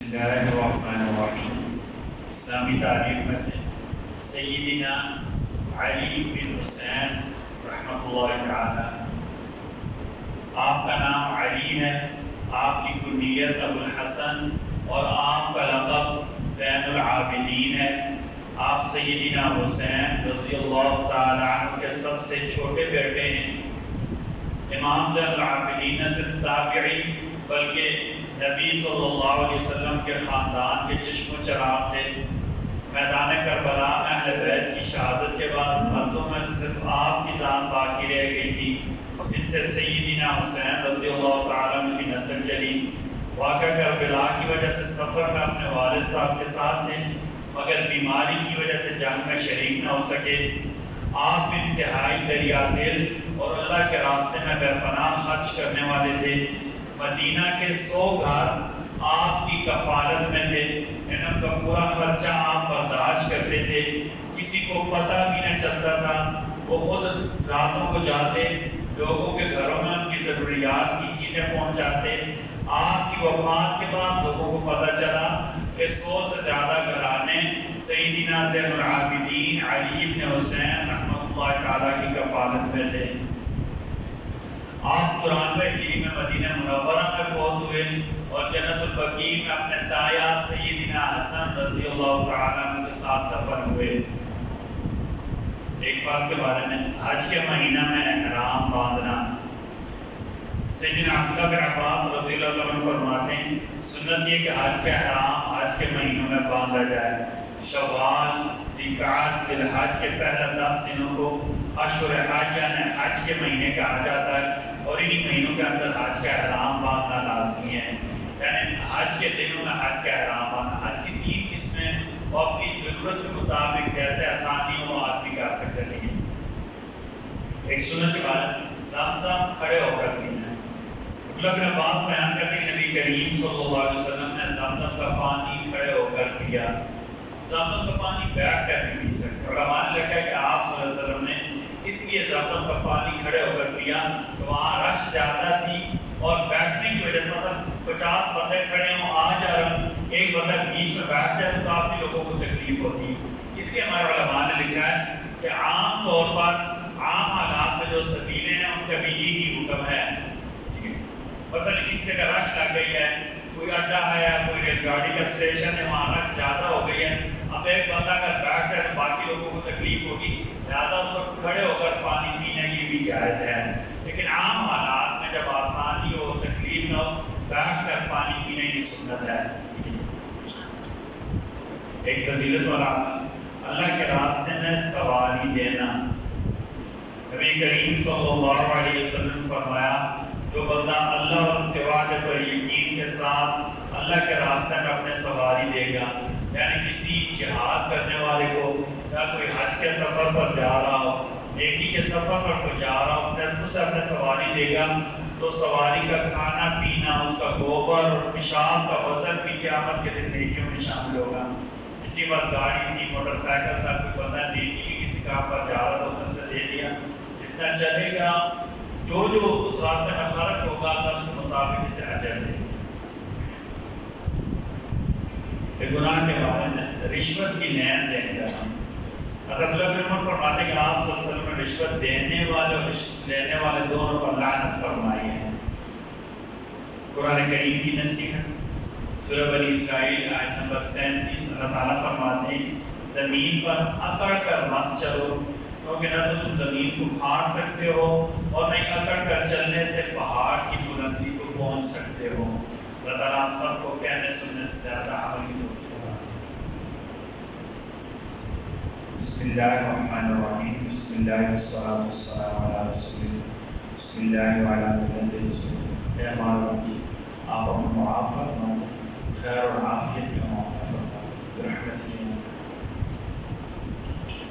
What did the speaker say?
اللہ الرحمن الرحیم۔ اسلامی تاریخ میں سے سیدنا علی بن حسین رحمۃ اللہ تعالی، آپ کا نام علی ہے، آپ کی کنیت ابو الحسن اور آپ کا لقب زین العابدین ہے۔ آپ سیدنا حسین رضی اللہ تعالی عنہ کے سب سے چھوٹے بیٹے ہیں۔ امام زین العابدین نہ صرف تابعی بلکہ نبی صلی اللہ علیہ وسلم کے خاندان کے چشم و چراغ تھے۔ میدان کربلا میں اہل بیت کی شہادت کے بعد مردوں میں صرف آپ کی ذات باقی رہ گئی تھی، جن سے سیدنا حسین رضی اللہ تعالیٰ عنہ کی نسل چلی۔ واقعہ کربلا کی وجہ سے سفر میں اپنے والد صاحب کے ساتھ تھے، مگر بیماری کی وجہ سے جنگ میں شریک نہ ہو سکے۔ آپ انتہائی دریا دل اور اللہ کے راستے میں بے پناہ خرچ کرنے والے تھے۔ مدینہ کے 100 گھر آپ کی کفالت میں تھے، ان کا پورا خرچہ آپ برداشت کرتے تھے، کسی کو پتہ بھی نہ چلتا تھا۔ وہ خود راتوں کو جاتے، لوگوں کے گھروں میں ان کی ضروریات کی چیزیں پہنچاتے۔ آپ کی وفات کے بعد لوگوں کو پتہ چلا کہ 100 سے زیادہ گھرانے سیدنا زین العابدین علی بن حسین رحمۃ اللہ تعالیٰ کی کفالت میں تھے۔ آپ 94 ہجری میں مدینہ منورہ میں فوت ہوئے اور جنت البقیع میں اپنے تایا سیدنا حسن رضی اللہ تعالیٰ عنہ کے ساتھ دفن ہوئے۔ ایک بات کے بارے میں، حج کے مہینہ میں احرام باندھنا۔ سیدنا عبداللہ بن عباس رضی اللہ عنہ فرماتے ہیں، سنت یہ کہ حج کا احرام حج کے مہینوں میں باندھا جائے۔ شوال، ذیقعد، ذی الحج کے پہلے 10 دنوں کو اشہر حج یعنی حج کے مہینے کہا جاتا ہے، اور انہی مہینوں کے اندر حج کا احرام باندھنا لازمی ہے۔ یعنی حج کے دنوں میں حج کا احرام باندھنا۔ حج کی 3 قسمیں اور اپنی ضرورت کے مطابق جیسے آسانی ہو آدمی کر سکتے ہیں۔ ایک سنت کے بعد زمزم کھڑے ہو کر پینا ہے۔ عبداللہ بن عباس بیان کرتے ہیں کہ نبی کریم صلی اللہ علیہ وسلم نے زمزم کا پانی کھڑے ہو کر پیا۔ زمزم کا پانی بیٹھ کر بھی پی سکتے۔ علماء نے لکھا ہے کہ آپ صلی اللہ علیہ وسلم نے اس لیے زمزم کا پانی کھڑے ہو کر پیا کہ وہاں رش زیادہ تھی اور بیٹھنے کی وجہ سے مطلب 50 بندے کھڑے ہوں، آ جا رہے، ایک بندہ بیچ میں بیٹھ جائے تو کافی لوگوں کو تکلیف ہوتی ہے۔ اس لیے ہمارے علماء نے لکھا ہے کہ عام طور پر عام حالات میں جو سبیلیں ہیں ان کا بھی یہی حکم ہے۔ مثلا اس جگہ رش لگ گئی ہے، کوئی اڈا ہے یا کوئی ریل گاڑی کا اسٹیشن ہے، وہاں رش زیادہ ہو گئی ہے، اب ایک بندہ اگر بیٹھ جائے تو باقی لوگوں کو تکلیف ہوگی، لہٰذا اس وقت کھڑے ہو کر پانی پینا یہ بھی جائز ہے۔ لیکن عام حالات میں جب آسانی ہو، تکلیف نہ ہو، بیٹھ کر پانی پینا یہ سنت ہے۔ ایک فضیلت والا اللہ کے راستے میں سواری دینا۔ نبی کریم صلی اللہ علیہ وسلم نے فرمایا، جو بندہ اللہ اور اس کے وعدے پر یقین کے ساتھ اللہ کے راستے میں اپنے سواری دے گا، یعنی کسی جہاد کرنے والے کو یا کوئی حج کے سفر پر جا رہا ہو، نیکی کے سفر پر کوئی جا رہا ہو، پھر اسے اپنے سواری دے گا تو سواری کا کھانا پینا، اس کا گوبر اور پیشاب کا وزن بھی قیامت کے دن نیکیوں میں شامل ہوگا۔ کسی وقت گاڑی تھی، موٹر سائیکل تھا، کوئی بندہ نیکی کی کسی کام پر جا رہا تو اس نے اسے دے دیا، جتنا چلے گا جو اس راستے میں خرچ ہوگا اللہ اس کے مطابق اسے اجر دے۔ گناہ کے بارے میں رشوت کی لین دین کرنا۔ حضرت عبداللہ بن عمر فرماتے ہیں کہ آپ صلی اللہ علیہ وسلم نے رشوت دینے والے اور رشوت لینے والے دونوں پر لعنت فرمائی ہے۔ قرآن کریم کی نصیحت سورہ بنی اسرائیل آیت نمبر 37، اللہ تعالیٰ فرماتے ہیں، زمین پر اکڑ کر مت چلو، کیونکہ نہ تو تم زمین کو پھاڑ سکتے ہو اور نہ ہی اکڑ کر چلنے سے پہاڑ کی بلندی کو پہنچ سکتے ہو۔ اللہ تعالیٰ ہم سب کو کہنے سننے سے زیادہ عمل کی توفیق عطا فرمائے۔ بسم اللہ الرحمن الرحیم، بسم اللہ والصلاۃ والسلام علی رسول اللہ، بسم اللہ وعلی ملت